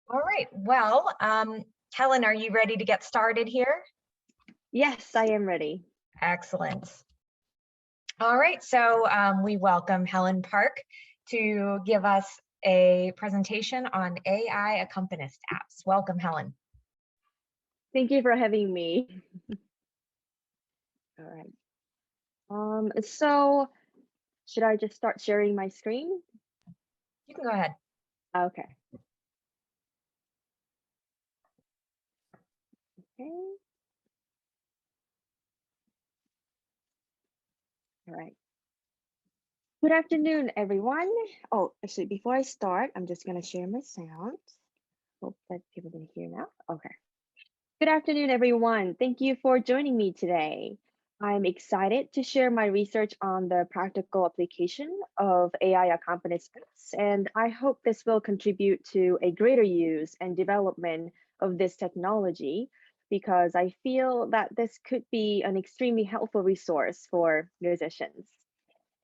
All right. Well, Helen, are you ready to get started here? Yes, I am ready. Excellent. All right. So we welcome Helen Park to give us a presentation on AI accompanist apps. Welcome, Helen. Thank you for having me. All right. So should I just start sharing my screen? You can go ahead. Okay. Okay. All right. Good afternoon, everyone. Oh, actually, before I start, I'm just gonna share my sound. Hope that people can hear now. Okay. Good afternoon, everyone. Thank you for joining me today. I'm excited to share my research on the practical application of AI accompanistments, and I hope this will contribute to a greater use and development of this technology because I feel that this could be an extremely helpful resource for musicians.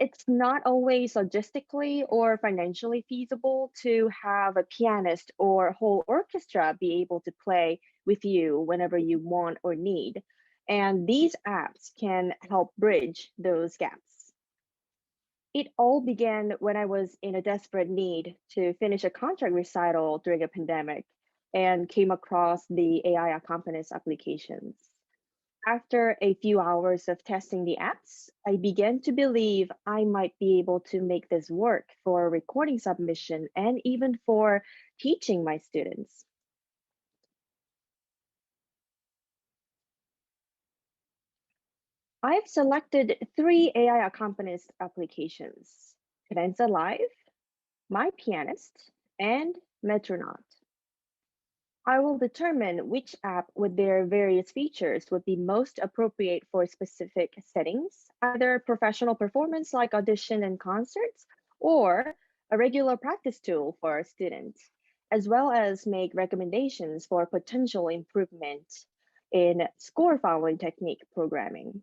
It's not always logistically or financially feasible to have a pianist or whole orchestra be able to play with you whenever you want or need. And these apps can help bridge those gaps. It all began when I was in a desperate need to finish a contract recital during a pandemic and came across the AI accompanist applications. After a few hours of testing the apps, I began to believe I might be able to make this work for recording submission and even for teaching my students. I've selected three AI accompanist applications: Cadenza Live, My Pianist, and Metronaut. I will determine which app with their various features would be most appropriate for specific settings, either professional performance like audition and concerts, or a regular practice tool for students, as well as make recommendations for potential improvement in score following technique programming.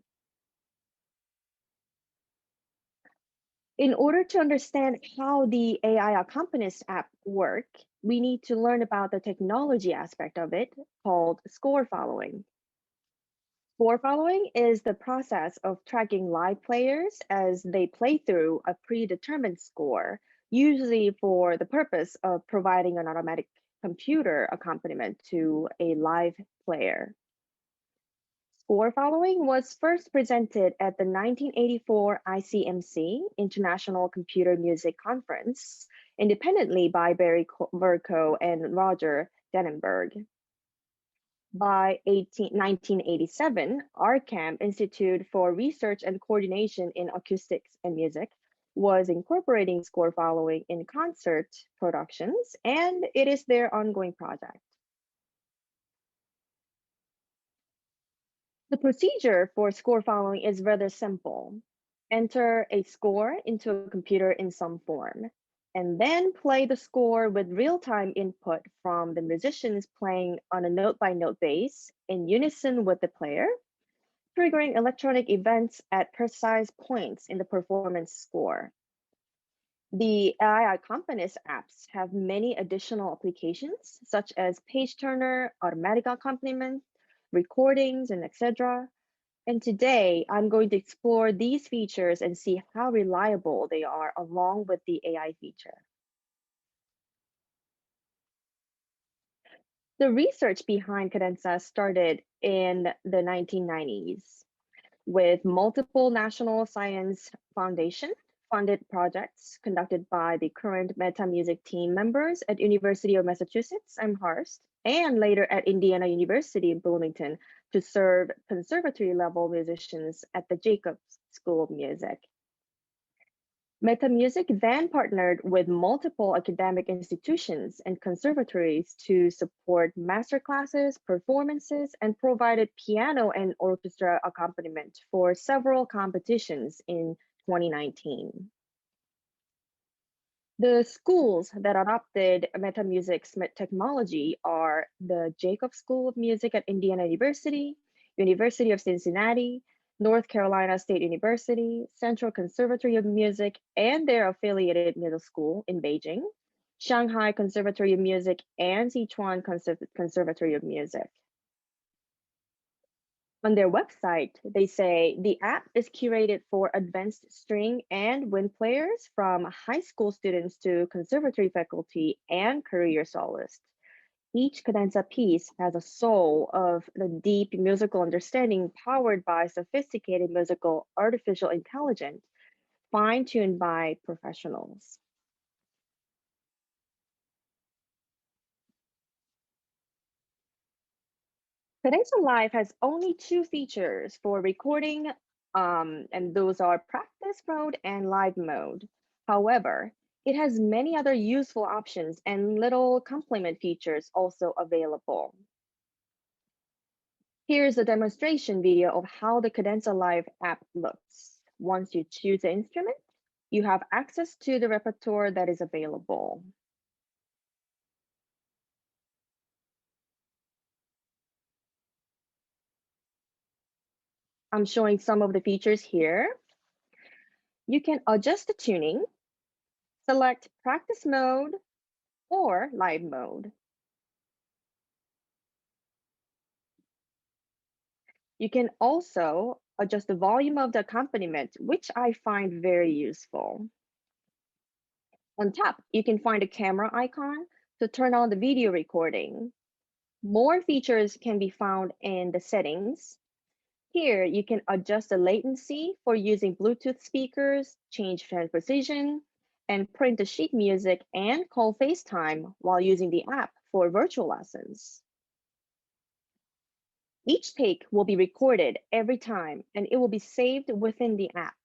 In order to understand how the AI Accompanist app work, we need to learn about the technology aspect of it called score following. Score following is the process of tracking live players as they play through a predetermined score, usually for the purpose of providing an automatic computer accompaniment to a live player. Score following was first presented at the 1984 ICMC, International Computer Music Conference, independently by Barry Verco and Roger Dannenberg. By 1987, ARCAM, Institute for Research and Coordination in Acoustics and Music, was incorporating score following in concert productions, and it is their ongoing project. The procedure for score following is rather simple. Enter a score into a computer in some form, and then play the score with real-time input from the musicians playing on a note-by-note basis in unison with the player, triggering electronic events at precise points in the performance score. The AI accompanist apps have many additional applications, such as page turner, automatic accompaniment, recordings, and etc. And today, I'm going to explore these features and see how reliable they are along with the AI feature. The research behind Cadenza started in the 1990s with multiple National Science Foundation funded projects conducted by the current Meta Music team members at University of Massachusetts Amherst and later at Indiana University in Bloomington to serve conservatory level musicians at the Jacobs School of Music. Meta Music then partnered with multiple academic institutions and conservatories to support masterclasses, performances, and provided piano and orchestra accompaniment for several competitions in 2019. The schools that adopted Meta Music's technology are the Jacobs School of Music at Indiana University, University of Cincinnati, North Carolina State University, Central Conservatory of Music, and their affiliated middle school in Beijing, Shanghai Conservatory of Music, and Sichuan Conservatory of Music. On their website, they say the app is curated for advanced string and wind players from high school students to conservatory faculty and career soloists. Each cadenza piece has a soul of the deep musical understanding powered by sophisticated musical artificial intelligence, fine-tuned by professionals. Cadenza Live has only two features for recording, and those are practice mode and live mode. However, it has many other useful options and little complement features also available. Here's a demonstration video of how the Cadenza Live app looks. Once you choose the instrument, you have access to the repertoire that is available. I'm showing some of the features here. You can adjust the tuning, select practice mode or live mode. You can also adjust the volume of the accompaniment, which I find very useful. On top, you can find a camera icon to turn on the video recording. More features can be found in the settings. Here, you can adjust the latency for using Bluetooth speakers, change transposition, and print the sheet music and call FaceTime while using the app for virtual lessons. Each take will be recorded every time, and it will be saved within the app.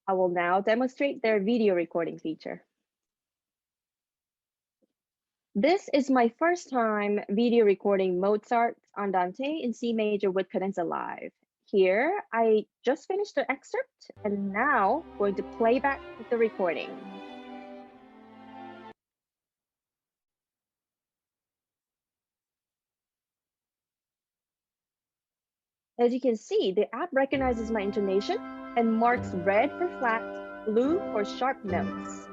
I will now demonstrate their video recording feature. This is my first time video recording Mozart's Andante in C major with Cadenza Live. Here, I just finished the excerpt and now going to play back the recording. As you can see, the app recognizes my intonation and marks red for flat, blue for sharp notes.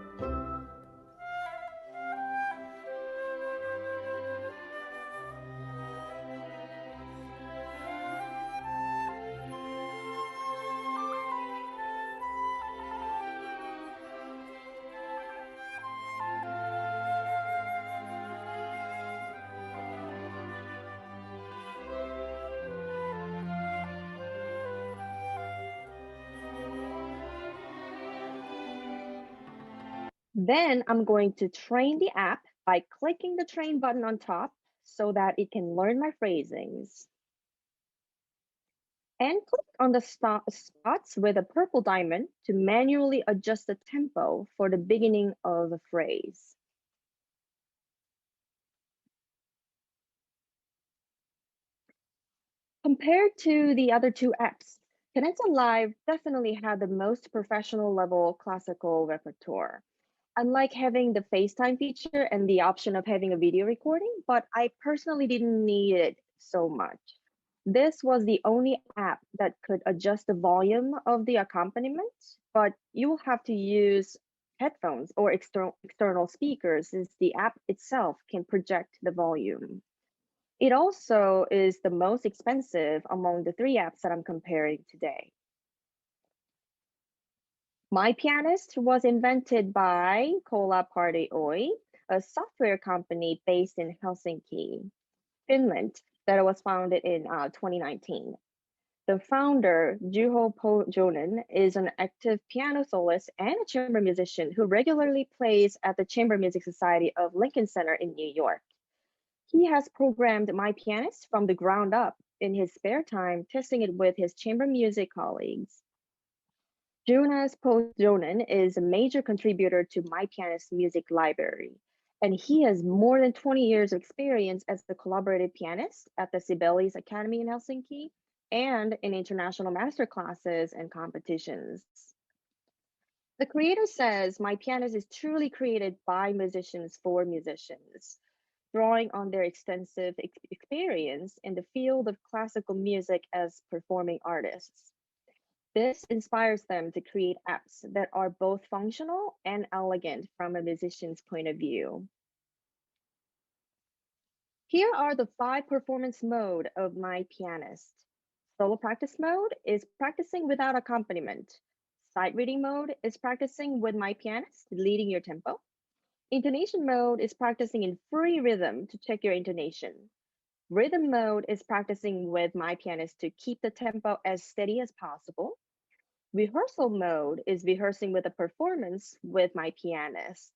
Then I'm going to train the app by clicking the train button on top so that it can learn my phrasings. And click on the spots with a purple diamond to manually adjust the tempo for the beginning of the phrase. Compared to the other two apps, Cadenza Live definitely had the most professional level classical repertoire. Unlike having the FaceTime feature and the option of having a video recording, but I personally didn't need it so much. This was the only app that could adjust the volume of the accompaniment, but you will have to use headphones or external speakers since the app itself can project the volume. It also is the most expensive among the three apps that I'm comparing today. My Pianist was invented by Kola Party Oy, a software company based in Helsinki, Finland, that was founded in 2019. The founder, Juho Jonen, is an active piano soloist and a chamber musician who regularly plays at the Chamber Music Society of Lincoln Center in New York. He has programmed My Pianist from the ground up in his spare time, testing it with his chamber music colleagues. Jonas Jonen is a major contributor to My Pianist music library, and he has more than 20 years of experience as the collaborative pianist at the Sibelius Academy in Helsinki and in international master classes and competitions. The creator says My Pianist is truly created by musicians for musicians. drawing on their extensive experience in the field of classical music as performing artists. This inspires them to create apps that are both functional and elegant from a musician's point of view. Here are the 5 performance mode of My Pianist. Solo practice mode is practicing without accompaniment. Sight reading mode is practicing with My Pianist, leading your tempo. Intonation mode is practicing in free rhythm to check your intonation. Rhythm mode is practicing with My Pianist to keep the tempo as steady as possible. Rehearsal mode is rehearsing with a performance with My Pianist.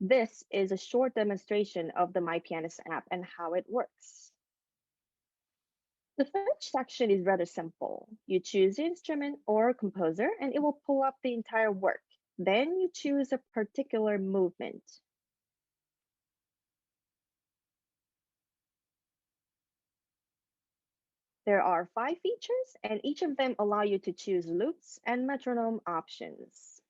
This is a short demonstration of the My Pianist app and how it works. The search section is rather simple. You choose the instrument or composer and it will pull up the entire work. Then you choose a particular movement. There are 5 features and each of them allow you to choose loops and metronome options.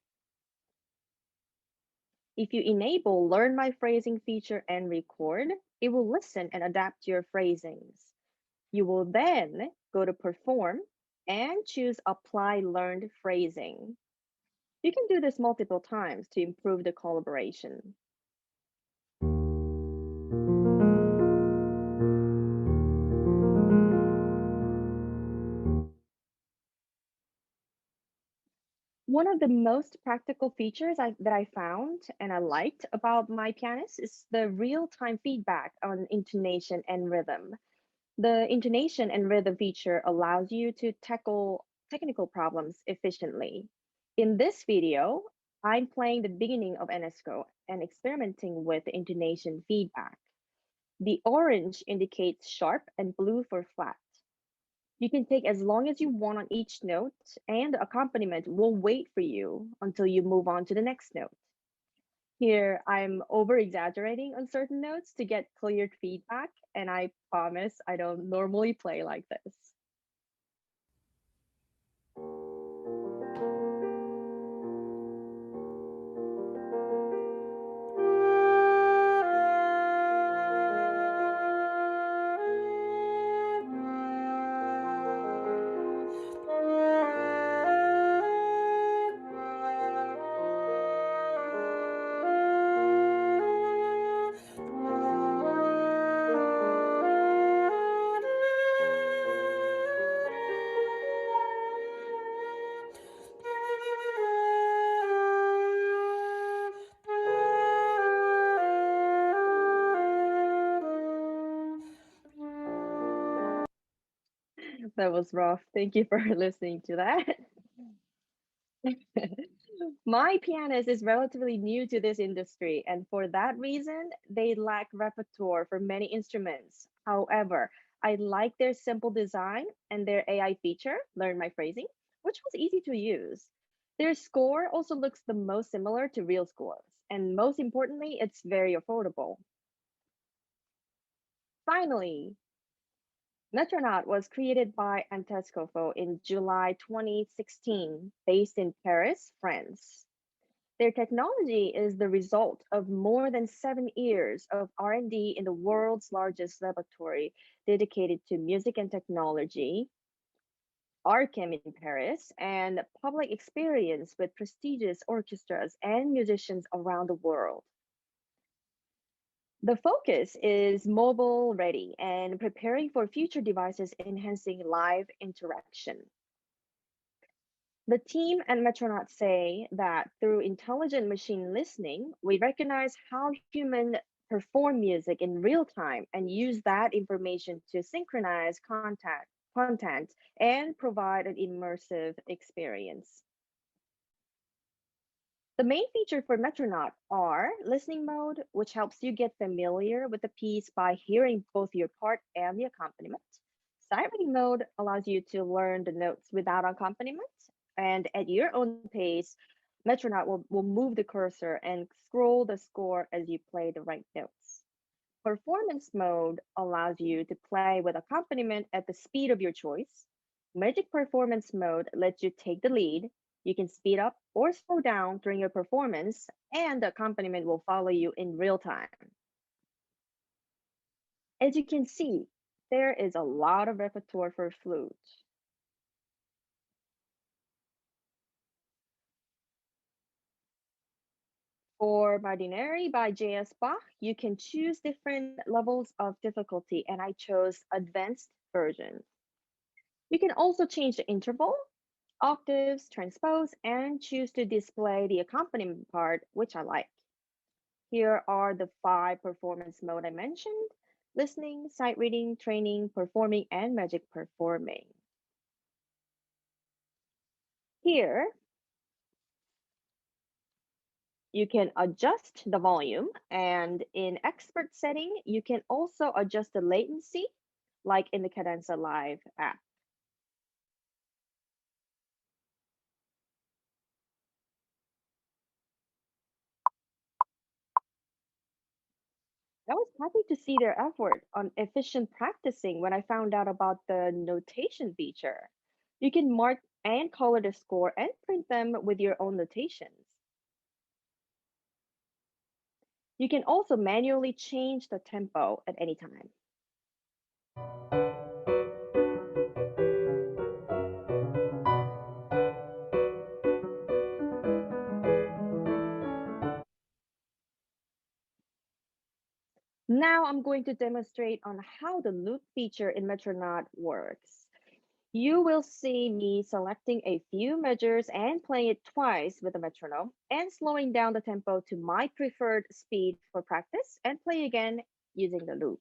If you enable Learn My Phrasing feature and record, it will listen and adapt your phrasings. You will then go to Perform and choose Apply Learned Phrasing. You can do this multiple times to improve the collaboration. One of the most practical features that I found and I liked about My Pianist is the real-time feedback on intonation and rhythm. The intonation and rhythm feature allows you to tackle technical problems efficiently. In this video, I'm playing the beginning of NSCO and experimenting with the intonation feedback. The orange indicates sharp and blue for flat. You can take as long as you want on each note, and the accompaniment will wait for you until you move on to the next note. Here, I'm over exaggerating on certain notes to get clear feedback, and I promise I don't normally play like this. That was rough. Thank you for listening to that. My pianist is relatively new to this industry, and for that reason, they lack repertoire for many instruments. However, I like their simple design and their AI feature, Learn My Phrasing, which was easy to use. Their score also looks the most similar to real scores, and most importantly, it's very affordable. Finally, Metronaut was created by Antescofo in July 2016, based in Paris, France. Their technology is the result of more than 7 years of R&D in the world's largest laboratory dedicated to music and technology, Archem in Paris, and public experience with prestigious orchestras and musicians around the world. The focus is mobile ready and preparing for future devices enhancing live interaction. The team at Metronaut say that through intelligent machine listening, we recognize how humans perform music in real time and use that information to synchronize content and provide an immersive experience. The main feature for Metronaut are listening mode, which helps you get familiar with the piece by hearing both your part and the accompaniment. Sight reading mode allows you to learn the notes without accompaniment. And at your own pace, Metronaut will move the cursor and scroll the score as you play the right notes. Performance mode allows you to play with accompaniment at the speed of your choice. Magic Performance mode lets you take the lead. You can speed up or slow down during your performance, and the accompaniment will follow you in real time. As you can see, there is a lot of repertoire for flute. For Mardineri by J.S. Bach, you can choose different levels of difficulty, and I chose advanced version. You can also change the interval, octaves, transpose, and choose to display the accompaniment part, which I like. Here are the 5 performance mode I mentioned: listening, sight reading, training, performing, and magic performing. Here, you can adjust the volume, and in expert setting, you can also adjust the latency, like in the Cadenza Live app. I was happy to see their effort on efficient practicing when I found out about the notation feature. You can mark and color the score and print them with your own notations. You can also manually change the tempo at any time. Now I'm going to demonstrate on how the loop feature in Metronaut works. You will see me selecting a few measures and playing it twice with the metronome and slowing down the tempo to my preferred speed for practice and play again using the loop.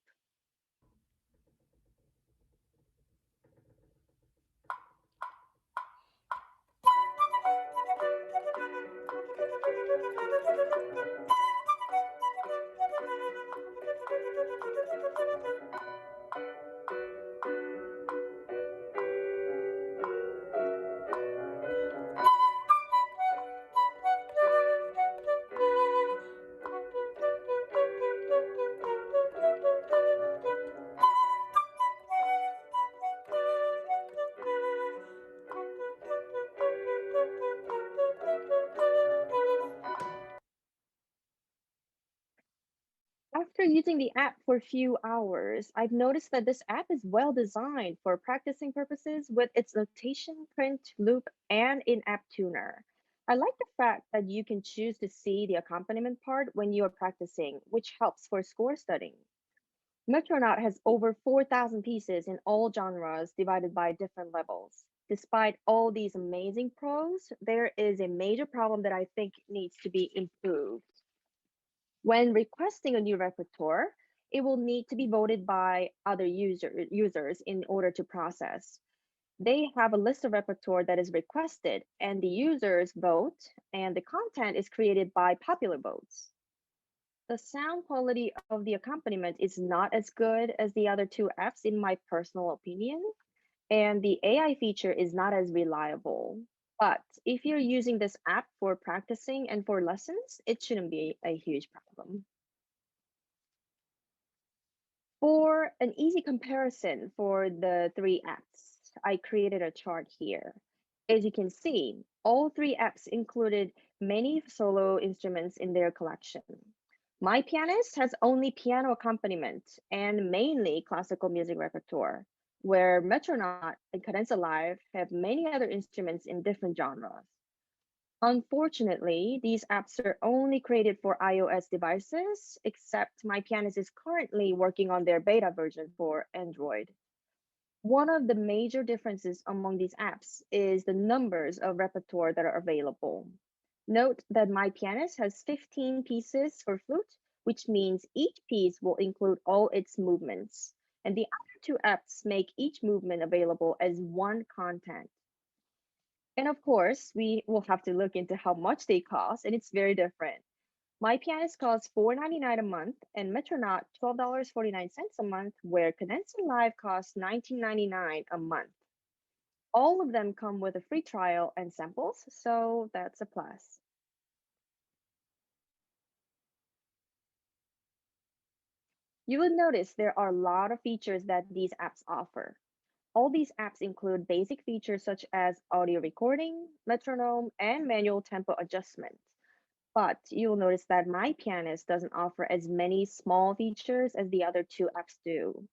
After using the app for a few hours, I've noticed that this app is well designed for practicing purposes with its notation, print, loop, and in-app tuner. I like the fact that you can choose to see the accompaniment part when you are practicing, which helps for score studying. Metronaut has over 4,000 pieces in all genres divided by different levels. Despite all these amazing pros, there is a major problem that I think needs to be improved. When requesting a new repertoire, it will need to be voted by other users in order to process. They have a list of repertoire that is requested, and the users vote, and the content is created by popular votes. The sound quality of the accompaniment is not as good as the other 2 apps, in my personal opinion, and the AI feature is not as reliable. But if you're using this app for practicing and for lessons, it shouldn't be a huge problem. For an easy comparison for the 3 apps, I created a chart here. As you can see, all 3 apps included many solo instruments in their collection. My Pianist has only piano accompaniment and mainly classical music repertoire, where Metronaut and Cadenza Live have many other instruments in different genres. Unfortunately, these apps are only created for iOS devices, except My Pianist is currently working on their beta version for Android. One of the major differences among these apps is the numbers of repertoire that are available. Note that My Pianist has 15 pieces for flute, which means each piece will include all its movements, and the other 2 apps make each movement available as one content. And of course, we will have to look into how much they cost, and it's very different. My Pianist costs $4.99 a month, and Metronaut $12.49 a month, where Cadenza Live costs $19.99 a month. All of them come with a free trial and samples, so that's a plus. You will notice there are a lot of features that these apps offer. All these apps include basic features such as audio recording, metronome, and manual tempo adjustment. But you'll notice that My Pianist doesn't offer as many small features as the other two apps do.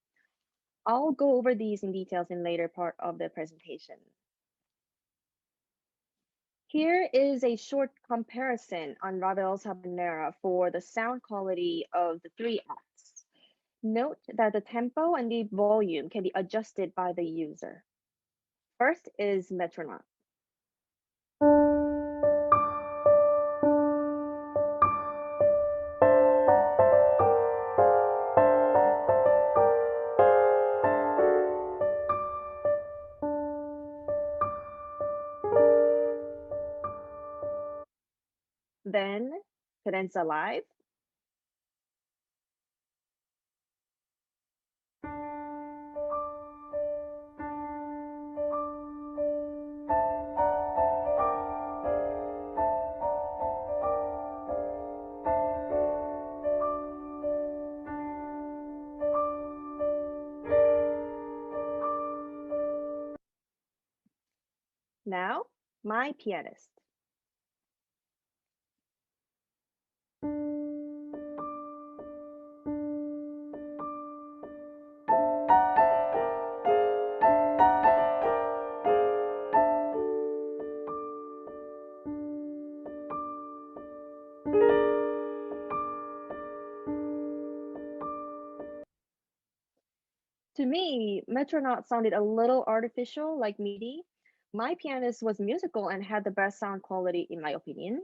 I'll go over these in details in later part of the presentation. Here is a short comparison on Ravel's habanera for the sound quality of the three apps. Note that the tempo and the volume can be adjusted by the user. First is Metronaut. Then Cadenza Live. Now, My Pianist. To me, Metronaut sounded a little artificial, like MIDI. My Pianist was musical and had the best sound quality, in my opinion.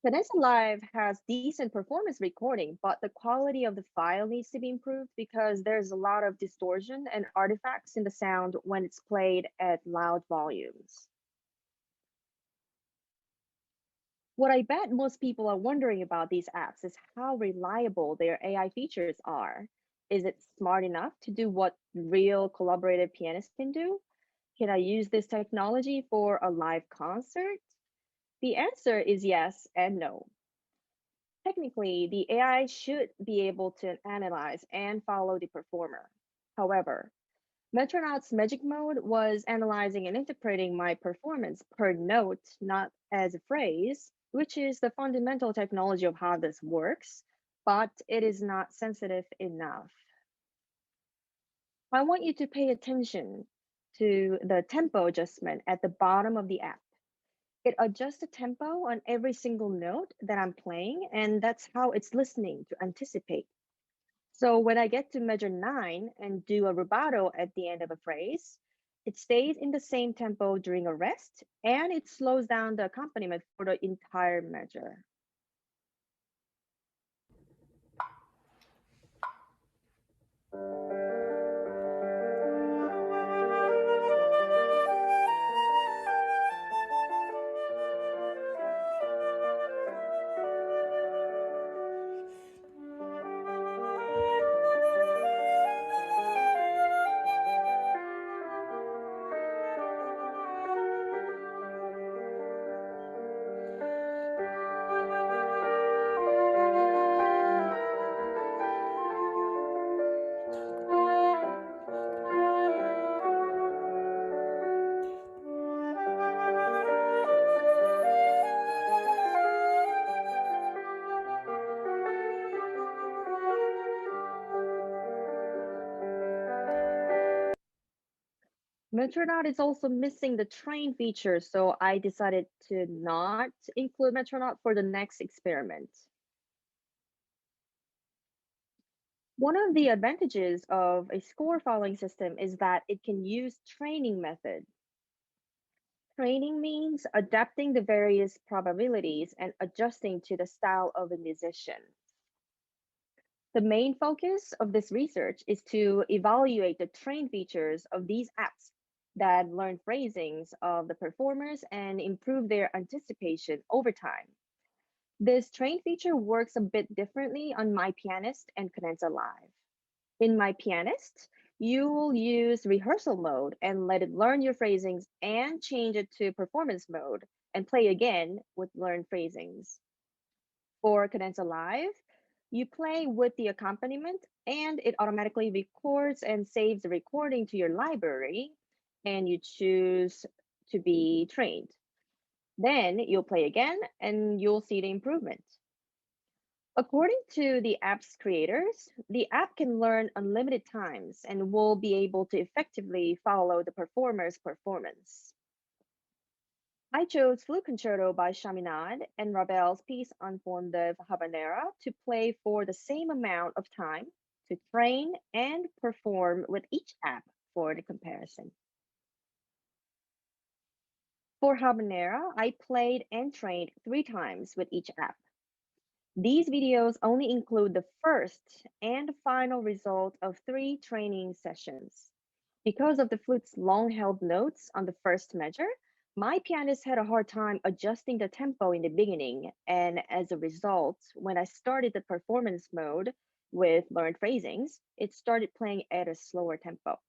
Cadenza Live has decent performance recording, but the quality of the file needs to be improved because there's a lot of distortion and artifacts in the sound when it's played at loud volumes. What I bet most people are wondering about these apps is how reliable their AI features are. Is it smart enough to do what real collaborative pianists can do? Can I use this technology for a live concert? The answer is yes and no. Technically, the AI should be able to analyze and follow the performer. However, Metronaut's Magic Mode was analyzing and interpreting my performance per note, not as a phrase, which is the fundamental technology of how this works, but it is not sensitive enough. I want you to pay attention to the tempo adjustment at the bottom of the app. It adjusts the tempo on every single note that I'm playing, and that's how it's listening to anticipate. So when I get to measure 9 and do a rubato at the end of a phrase, it stays in the same tempo during a rest, and it slows down the accompaniment for the entire measure. Metronaut is also missing the train feature, so I decided to not include Metronaut for the next experiment. One of the advantages of a score following system is that it can use training method. Training means adapting the various probabilities and adjusting to the style of a musician. The main focus of this research is to evaluate the train features of these apps that learn phrasings of the performers and improve their anticipation over time. This train feature works a bit differently on My Pianist and Cadenza Live. In My Pianist, you will use rehearsal mode and let it learn your phrasings and change it to performance mode and play again with learned phrasings. For Cadenza Live, you play with the accompaniment and it automatically records and saves the recording to your library and you choose to be trained. Then you'll play again and you'll see the improvement. According to the app's creators, the app can learn unlimited times and will be able to effectively follow the performer's performance. I chose Flute Concerto by Chaminade and Ravel's piece on Fond de Habanera to play for the same amount of time to train and perform with each app for the comparison. For Habanera, I played and trained 3 times with each app. These videos only include the first and final result of 3 training sessions. Because of the flute's long-held notes on the first measure, my pianist had a hard time adjusting the tempo in the beginning, and as a result, when I started the performance mode with learned phrasings, it started playing at a slower tempo.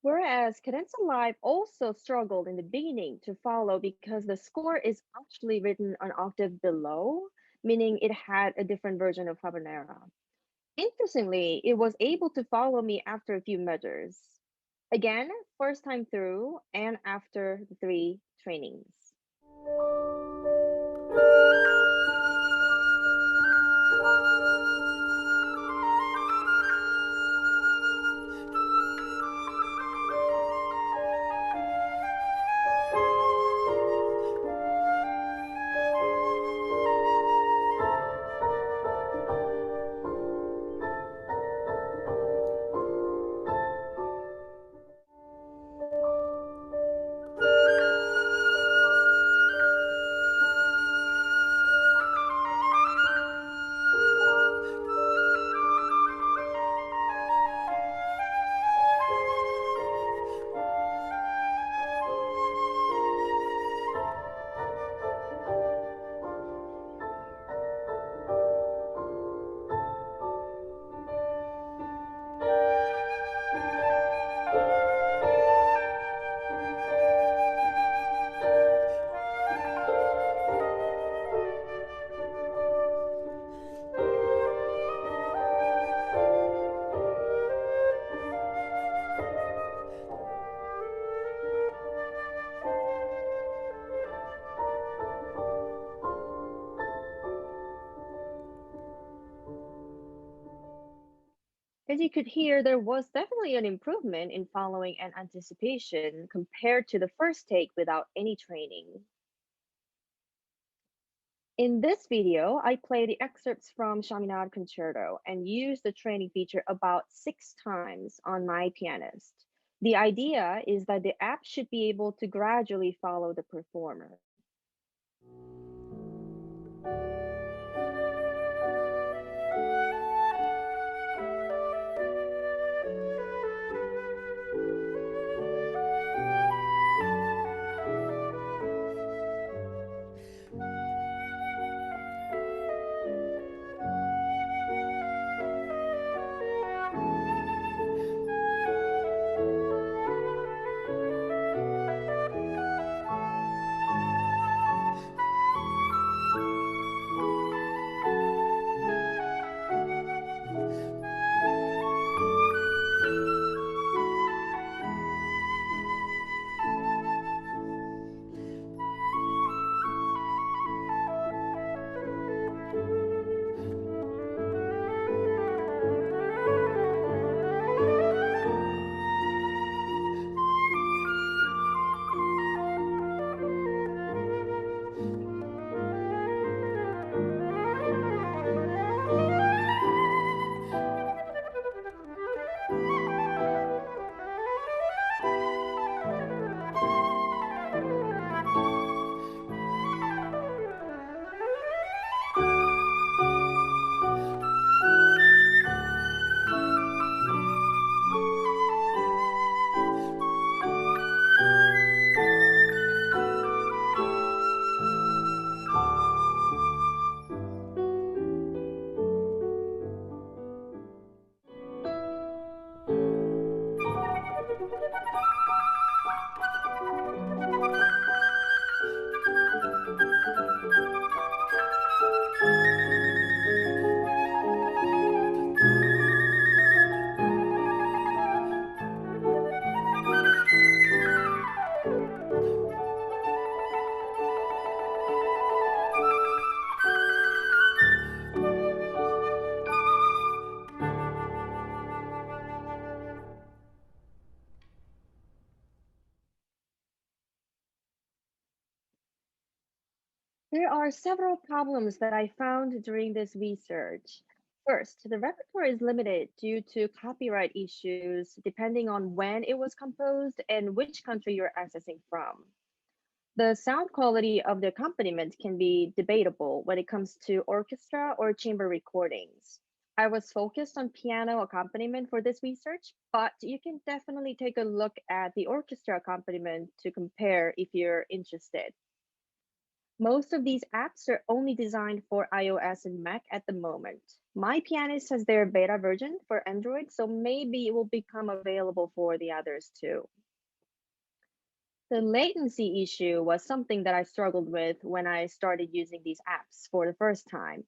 Whereas Cadenza Live also struggled in the beginning to follow because the score is actually written an octave below, meaning it had a different version of Habanera. Interestingly, it was able to follow me after a few measures. Again, first time through and after the 3 trainings. As you could hear, there was definitely an improvement in following and anticipation compared to the first take without any training. In this video, I play the excerpts from Chaminade Concerto and use the training feature about 6 times on my pianist. The idea is that the app should be able to gradually follow the performer. There are several problems that I found during this research. First, the repertoire is limited due to copyright issues depending on when it was composed and which country you're accessing from. The sound quality of the accompaniment can be debatable when it comes to orchestra or chamber recordings. I was focused on piano accompaniment for this research, but you can definitely take a look at the orchestra accompaniment to compare if you're interested. Most of these apps are only designed for iOS and Mac at the moment. My Pianist has their beta version for Android, so maybe it will become available for the others too. The latency issue was something that I struggled with when I started using these apps for the first time.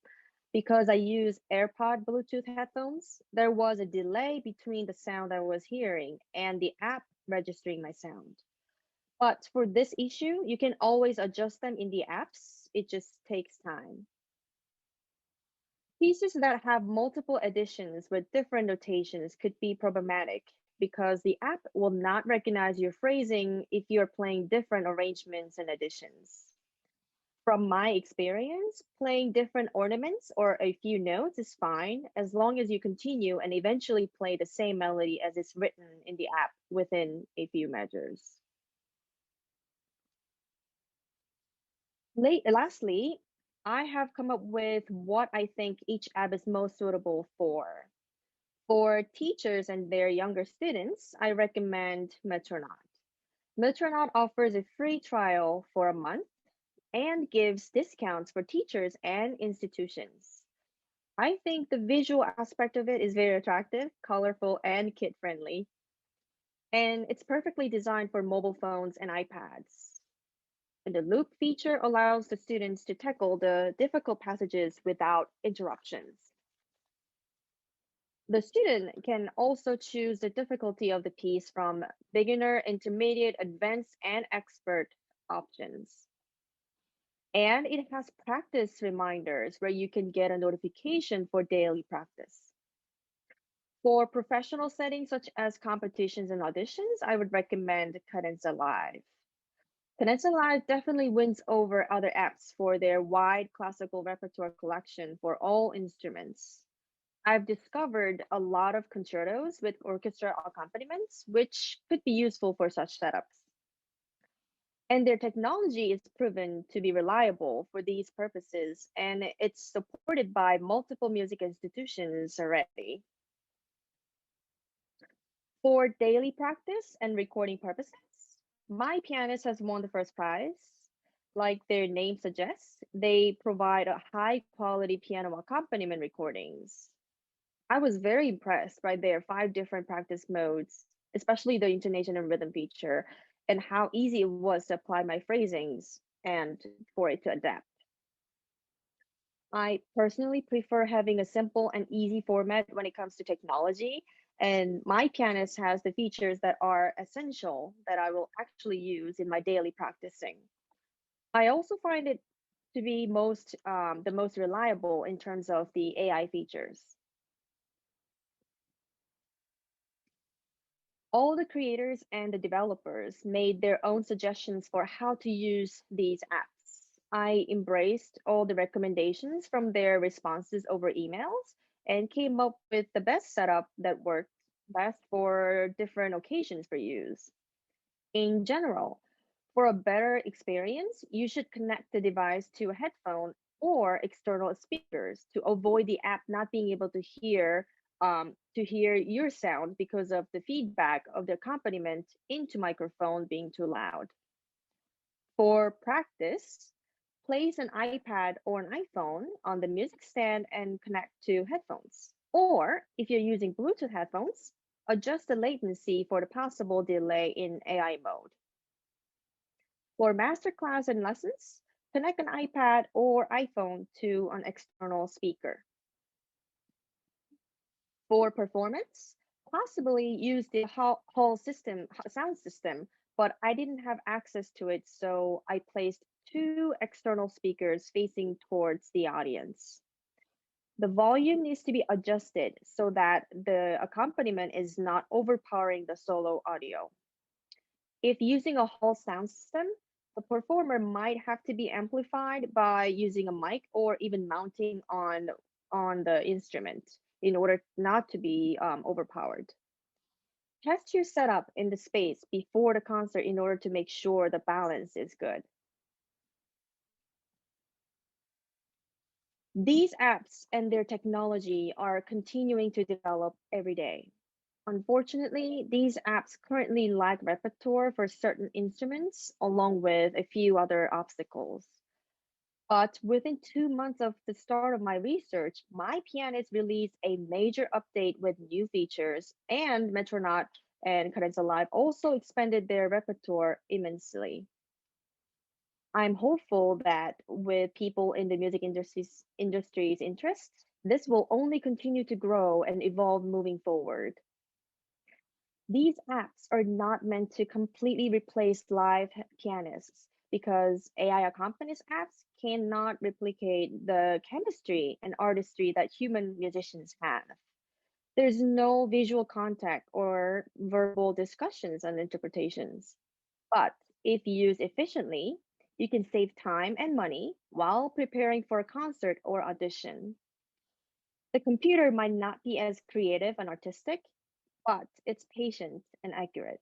Because I use AirPod Bluetooth headphones, there was a delay between the sound I was hearing and the app registering my sound. But for this issue, you can always adjust them in the apps. It just takes time. Pieces that have multiple editions with different notations could be problematic because the app will not recognize your phrasing if you're playing different arrangements and editions. From my experience, playing different ornaments or a few notes is fine as long as you continue and eventually play the same melody as is written in the app within a few measures. Lastly, I have come up with what I think each app is most suitable for. For teachers and their younger students, I recommend Metronaut. Metronaut offers a free trial for a month and gives discounts for teachers and institutions. I think the visual aspect of it is very attractive, colorful, and kid-friendly, and it's perfectly designed for mobile phones and iPads. And the loop feature allows the students to tackle the difficult passages without interruptions. The student can also choose the difficulty of the piece from beginner, intermediate, advanced, and expert options. And it has practice reminders where you can get a notification for daily practice. For professional settings such as competitions and auditions, I would recommend Cadenza Live. Cadenza Live definitely wins over other apps for their wide classical repertoire collection for all instruments. I've discovered a lot of concertos with orchestra accompaniments, which could be useful for such setups. And their technology is proven to be reliable for these purposes, and it's supported by multiple music institutions already. For daily practice and recording purposes, my pianist has won the first prize. Like their name suggests, they provide a high quality piano accompaniment recordings. I was very impressed by their 5 different practice modes, especially the intonation and rhythm feature, and how easy it was to apply my phrasings and for it to adapt. I personally prefer having a simple and easy format when it comes to technology, and my pianist has the features that are essential that I will actually use in my daily practicing. I also find it to be the most reliable in terms of the AI features. All the creators and the developers made their own suggestions for how to use these apps. I embraced all the recommendations from their responses over emails and came up with the best setup that worked best for different occasions for use. In general, for a better experience, you should connect the device to a headphone or external speakers to avoid the app not being able to hear your sound because of the feedback of the accompaniment into microphone being too loud. For practice, place an iPad or an iPhone on the music stand and connect to headphones. Or if you're using Bluetooth headphones, adjust the latency for the possible delay in AI mode. For masterclass and lessons, connect an iPad or iPhone to an external speaker. For performance, possibly use the sound system, but I didn't have access to it, so I placed 2 external speakers facing towards the audience. The volume needs to be adjusted so that the accompaniment is not overpowering the solo audio. If using a whole sound system, The performer might have to be amplified by using a mic or even mounting on the instrument in order not to be overpowered. Test your setup in the space before the concert in order to make sure the balance is good. These apps and their technology are continuing to develop every day. Unfortunately, these apps currently lack repertoire for certain instruments, along with a few other obstacles. But within 2 months of the start of my research, my pianist released a major update with new features, and Metronaut and Cadenza Live also expanded their repertoire immensely. I'm hopeful that with people in the music industry's interest, this will only continue to grow and evolve moving forward. These apps are not meant to completely replace live pianists because AI accompanist apps cannot replicate the chemistry and artistry that human musicians have. There's no visual contact or verbal discussions and interpretations. But if used efficiently, you can save time and money while preparing for a concert or audition. The computer might not be as creative and artistic, but it's patient and accurate.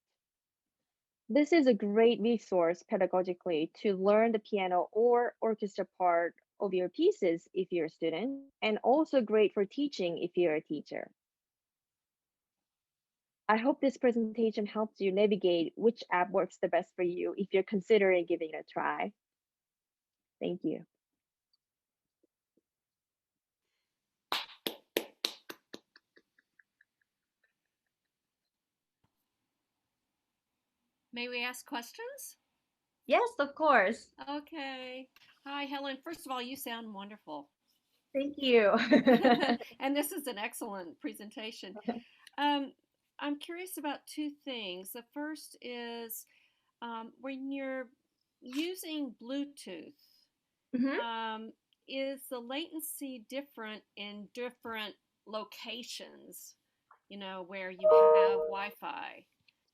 This is a great resource pedagogically to learn the piano or orchestra part of your pieces if you're a student, and also great for teaching if you're a teacher. I hope this presentation helps you navigate which app works the best for you if you're considering giving it a try. Thank you. May we ask questions? Yes, of course. Okay. Hi, Helen. First of all, you sound wonderful. Thank you. And this is an excellent presentation. I'm curious about two things. The first is when you're using Bluetooth, is the latency different in different locations, where you have Wi-Fi?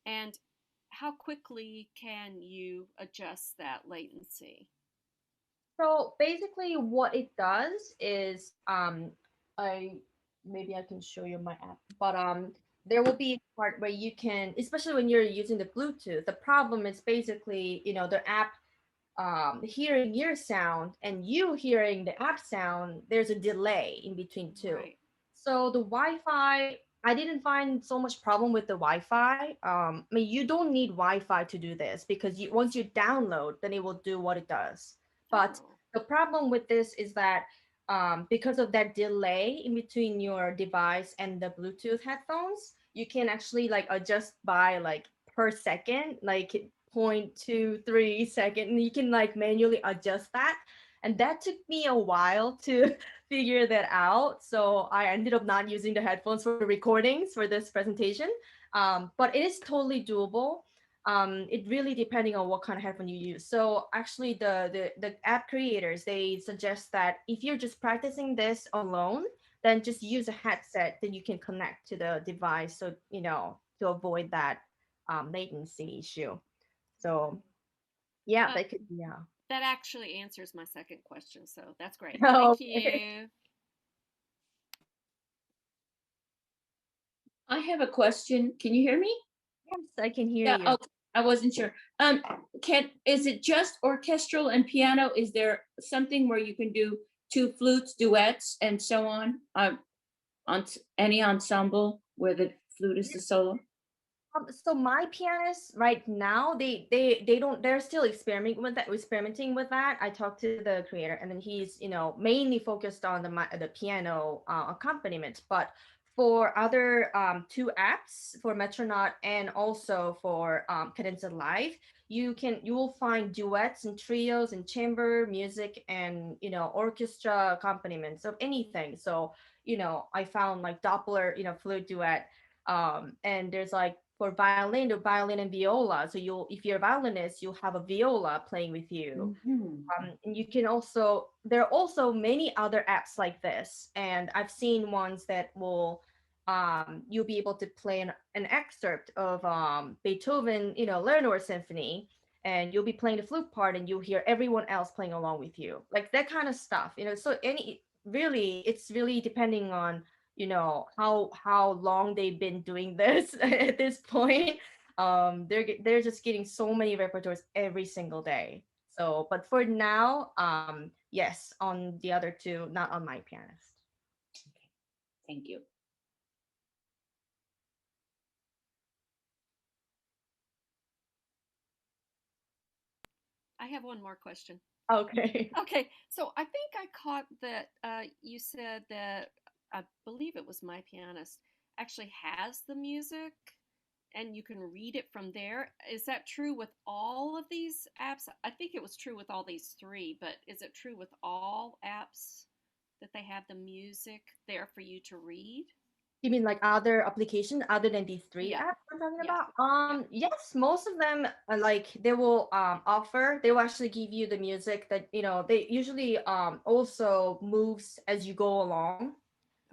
And how quickly can you adjust that latency? So basically what it does is maybe I can show you my app, but there will be a part where you can, especially when you're using the Bluetooth, the problem is basically, the app hearing your sound and you hearing the app sound, there's a delay in between two. Right. So the Wi-Fi, I didn't find so much problem with the Wi-Fi. I mean, you don't need Wi-Fi to do this because once you download, then it will do what it does. But the problem with this is that because of that delay in between your device and the Bluetooth headphones, you can actually like adjust by like per second, like 0.23 second, and you can like manually adjust that. And that took me a while to figure that out. So I ended up not using the headphones for the recordings for this presentation. But it is totally doable. It really depending on what kind of headphone you use. So actually the app creators, they suggest that if you're just practicing this alone, then just use a headset that you can connect to the device. So, to avoid that latency issue. So yeah, that could, yeah. That actually answers my second question. So that's great. Oh, Thank you. I have a question. Can you hear me? Yes, I can hear you. Oh, I wasn't sure. Is it just orchestral and piano? Is there something where you can do two flutes, duets, and so on any ensemble where the flute is the solo? So my pianists right now, they're still experimenting with that. I talked to the creator, and then he's mainly focused on the piano accompaniment. But for other two apps, for Metronaut and also for Cadenza Live, you will find duets and trios and chamber music and orchestra accompaniments of anything. So I found like Doppler flute duet, and there's like for violin, the violin and viola. So if you're a violinist, you'll have a viola playing with you. And you can also, there are also many other apps like this. And I've seen ones that will, you'll be able to play an excerpt of Beethoven, Leonore Symphony. and you'll be playing the flute part and you'll hear everyone else playing along with you, like that kind of stuff, so it's really depending on how long they've been doing this at this point. They're just getting so many repertoires every single day. So but for now, yes, on the other two, not on my pianist. Thank you. I have one more question. Okay. Okay, so I think I caught that you said that I believe it was My Pianist actually has the music and you can read it from there. Is that true with all of these apps? I think it was true with all these three, but is it true with all apps that they have the music there for you to read? You mean like other application other than these three Yeah. apps I'm talking Yeah. about? Yes, most of them like they will they will actually give you the music that they usually also moves as you go along,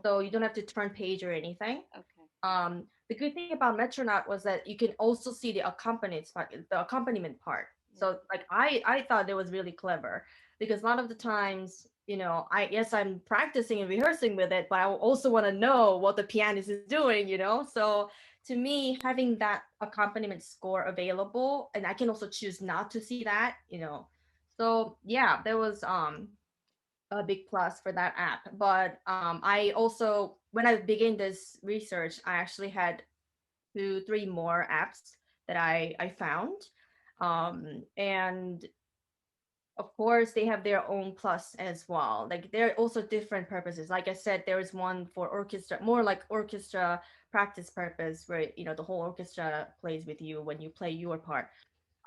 so you don't have to turn page or anything. Okay. The good thing about Metronaut was that you can also see the accompaniment part. Yeah. So like I thought it was really clever because a lot of the times, I'm practicing and rehearsing with it, but I also want to know what the pianist is doing. So to me, having that accompaniment score available, and I can also choose not to see that. So yeah, there was a big plus for that app. But I also, when I began this research, I actually had 2, 3 more apps that I found, and of course they have their own plus as well. Like they're also different purposes. Like I said, there is one for orchestra, more like orchestra practice purpose, where the whole orchestra plays with you when you play your part.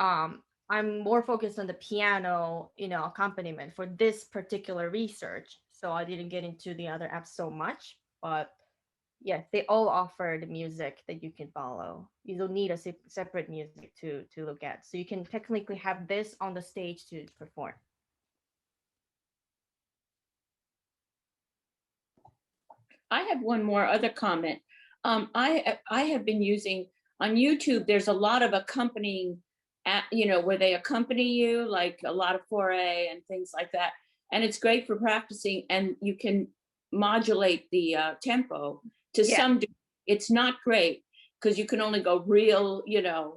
um I'm more focused on the piano, accompaniment for this particular research. So I didn't get into the other apps so much, but yes, they all offer the music that you can follow. You don't need a separate music to look at. So you can technically have this on the stage to perform. I have one more other comment. I have been using on YouTube. There's a lot of accompanying, where they accompany you, like a lot of foray and things like that. And it's great for practicing. And you can modulate the tempo to Yeah. some degree. It's not great because you can only go real,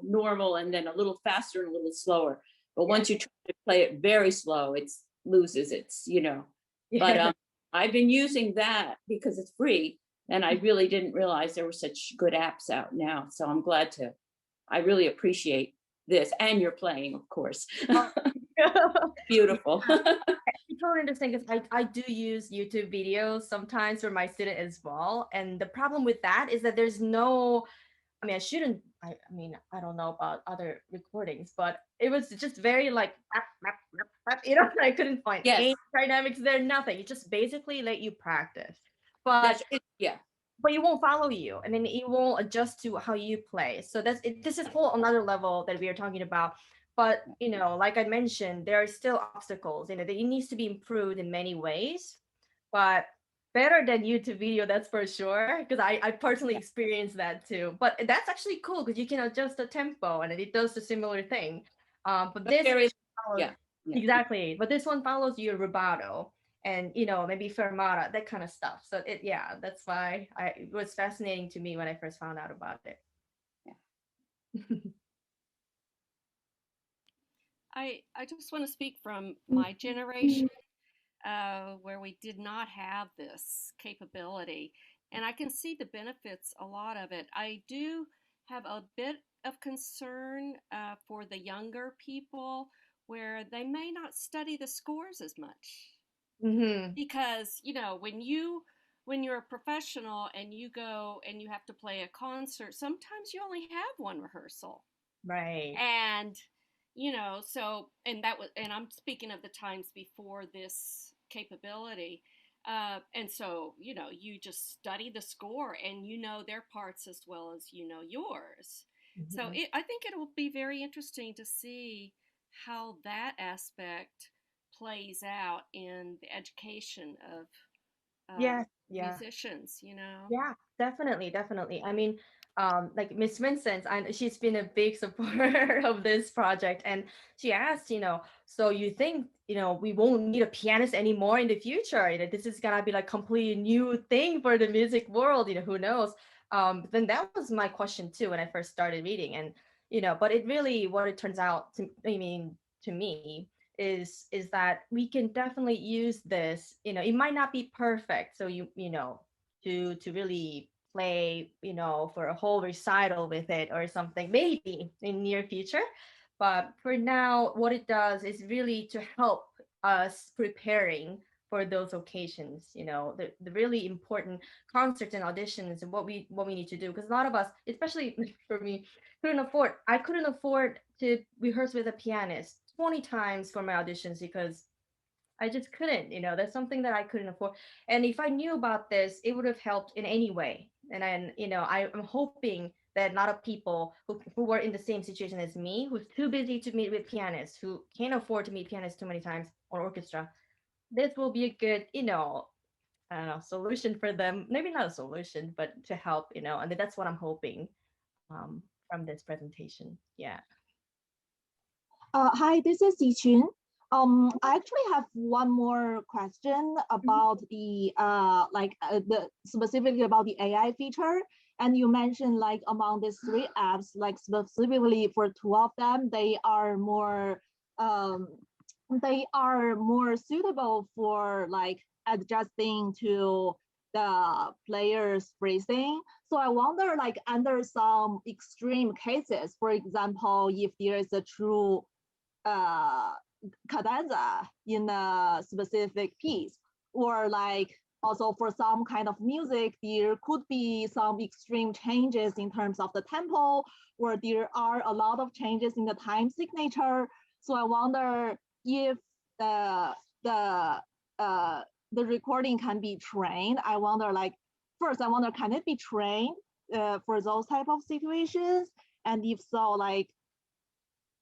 normal, and then a little faster and a little slower. But once you try to play it very slow, it loses its. But I've been using that because it's free, and I really didn't realize there were such good apps out now. So I'm glad I really appreciate this, and your playing, of course. Beautiful. I totally understand because I do use YouTube videos sometimes for my student as well. And the problem with that is that there's no, I shouldn't, I mean, I don't know about other recordings, but it was just very like, I couldn't find Yes. any dynamics there, nothing. It just basically let you practice. But yeah. But it won't follow you, and then it won't adjust to how you play. So this is whole another level that we are talking about. But like I mentioned, there are still obstacles. That it needs to be improved in many ways. But better than YouTube video, that's for sure. Because I personally experienced that too. But that's actually cool because you can adjust the tempo, and it does a similar thing. But this follows, exactly. But this one follows your rubato and maybe fermata, that kind of stuff. So that's why it was fascinating to me when I first found out about it. I just want to speak from my generation, where we did not have this capability, and I can see the benefits, a lot of it. I do have a bit of concern for the younger people, where they may not study the scores as much. Because when you're a professional and you go and you have to play a concert, sometimes you only have one rehearsal, right? And so, and I'm speaking of the times before this capability, and so you just study the score and their parts as well as yours. So I think it will be very interesting to see how that aspect plays out in the education of Yeah. musicians. Yeah, definitely. I mean, like Miss Vincent, and she's been a big supporter of this project. And she asked, so you think, we won't need a pianist anymore in the future? This is gonna be like completely new thing for the music world. Who knows? Then that was my question too when I first started reading, and but it really what it turns out to, to me is that we can definitely use this. It might not be perfect, so to really play, for a whole recital with it or something, maybe in near future. But for now, what it does is really to help us preparing for those occasions, the really important concerts and auditions and what we need to do. Because a lot of us, especially for me, I couldn't afford to rehearse with a pianist 20 times for my auditions because I just couldn't, that's something that I couldn't afford. And if I knew about this, it would have helped in any way. And then, I'm hoping that a lot of people who were in the same situation as me, who's too busy to meet with pianists, who can't afford to meet pianists too many times or orchestra, this will be a good, I don't know, solution for them. Maybe not a solution, but to help, and that's what I'm hoping from this presentation. Yeah. Hi, this is Yichun. I actually have one more question about the specifically about the AI feature. And you mentioned like among these three apps, like specifically for two of them, they are more suitable for like adjusting to the player's phrasing. So I wonder, like under some extreme cases, for example, if there is a true cadenza in a specific piece, or like also for some kind of music, there could be some extreme changes in terms of the tempo, or there are a lot of changes in the time signature. So I wonder if the recording can be trained. I wonder, like, first, I wonder, can it be trained for those type of situations? And if so, like,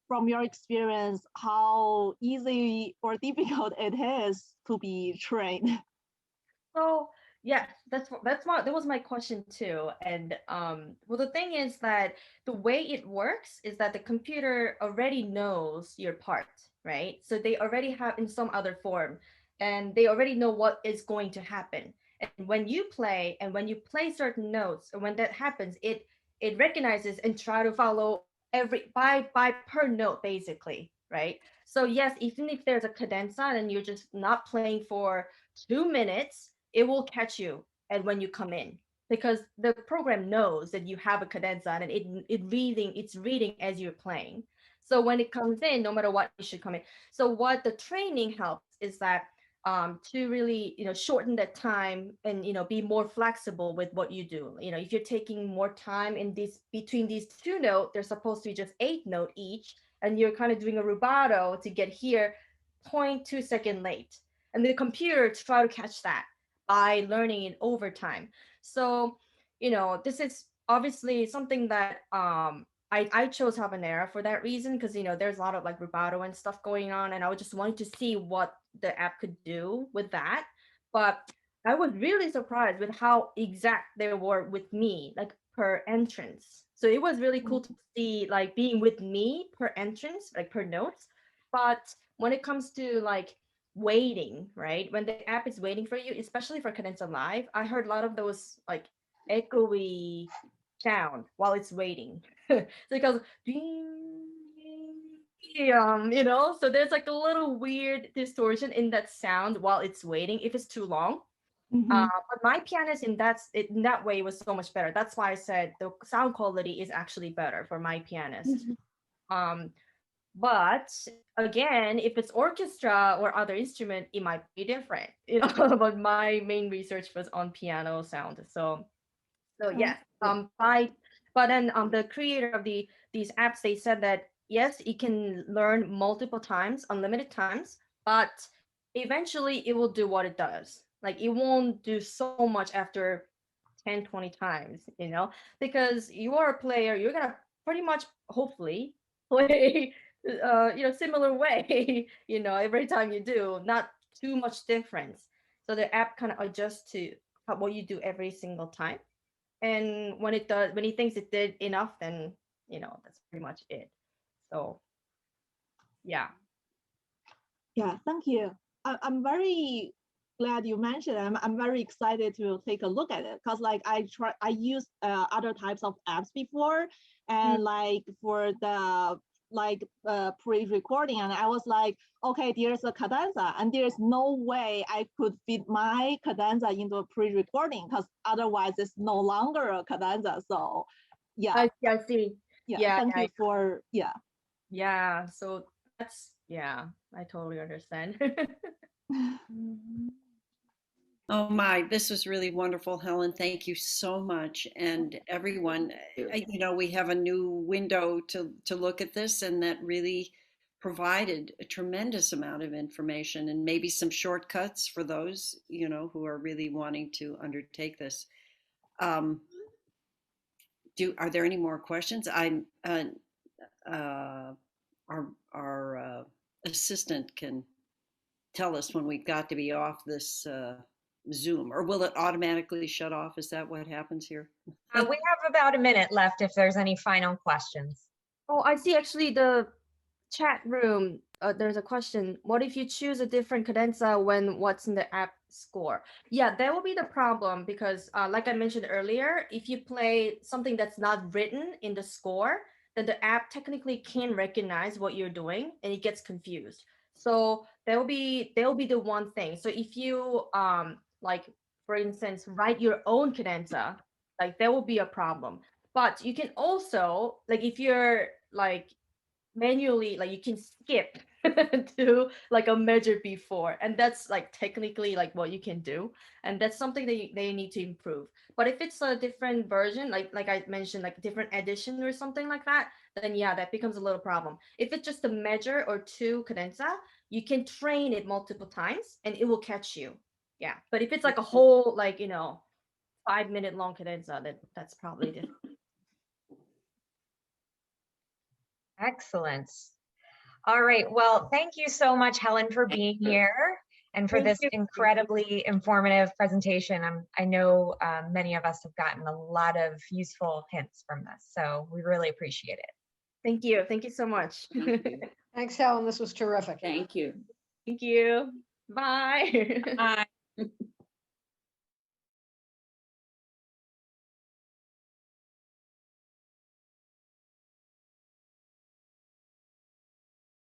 from your experience, how easy or difficult it is to be trained? So yeah, that was my question too. And well, the thing is that the way it works is that the computer already knows your part, right? So they already have in some other form, and they already know what is going to happen. And when you play, certain notes, and when that happens, it recognizes and try to follow every by per note basically, right? So yes, even if there's a cadenza and you're just not playing for 2 minutes, it will catch you and when you come in, because the program knows that you have a cadenza and it's reading as you're playing. So when it comes in, no matter what, it should come in. So what the training helps is that to really shorten that time and be more flexible with what you do. If you're taking more time in this between these two notes, they're supposed to be just 8 notes each, and you're kind of doing a rubato to get here 0.2 second late, and the computer try to catch that by learning it over time. So this is obviously something that I chose habanera for that reason, because there's a lot of like rubato and stuff going on, and I just wanted to see what the app could do with that. But I was really surprised with how exact they were with me, like per entrance. So it was really cool to see like being with me per entrance, like per notes. But when it comes to like waiting, right? When the app is waiting for you, especially for Cadenza Live, I heard a lot of those like echoey sound while it's waiting. So it goes ding, so there's like a little weird distortion in that sound while it's waiting if it's too long. But my pianist in that way was so much better. That's why I said the sound quality is actually better for my pianist. But again, if it's orchestra or other instrument, it might be different. But my main research was on piano sound. So yes. But then the creator of these apps, they said that yes, it can learn multiple times, unlimited times, but eventually it will do what it does. Like it won't do so much after 10, 20 times, because you are a player, you're gonna pretty much hopefully play similar way, every time you do, not too much difference. So the app kind of adjusts to what you do every single time. And when it does, when he thinks it did enough, then that's pretty much it. So yeah. Yeah, thank you. I'm very glad you mentioned it. I'm very excited to take a look at it because like I used other types of apps before, and like for the pre-recording, and I was like, okay, there's a cadenza, and there's no way I could fit my cadenza into a pre-recording because otherwise it's no longer a cadenza. So yeah, I see. yeah, thank you for Yeah, so that's, I totally understand. Oh my, this was really wonderful, Helen. Thank you so much. And everyone, we have a new window to look at this, and that really provided a tremendous amount of information and maybe some shortcuts for those, who are really wanting to undertake this. Are there any more questions? Our assistant can tell us when we've got to be off this Zoom, or will it automatically shut off? Is that what happens here? We have about a minute left if there's any final questions. Oh, I see. Actually, the chat room, there's a question. What if you choose a different cadenza when what's in the app score? Yeah, that will be the problem because, like I mentioned earlier, if you play something that's not written in the score, then the app technically can recognize what you're doing and it gets confused. So that will be the one thing. So if you like, for instance, write your own cadenza, like that will be a problem. But you can also, like, if you're like manually, like, you can skip to like a measure before, and that's like technically like what you can do, and that's something that they need to improve. But if it's a different version, like I mentioned, like different edition or something like that, then yeah, that becomes a little problem. If it's just a measure or two cadenza, you can train it multiple times and it will catch you. Yeah, but if it's like a whole, like, 5-minute long cadenza, that's probably different. Excellent. All right. Well, thank you so much, Helen, for being here and for this incredibly informative presentation. I know many of us have gotten a lot of useful hints from this, so we really appreciate it. Thank you. Thank you so much. Thanks, Helen. This was terrific. Thank you. Thank you. Bye. Bye.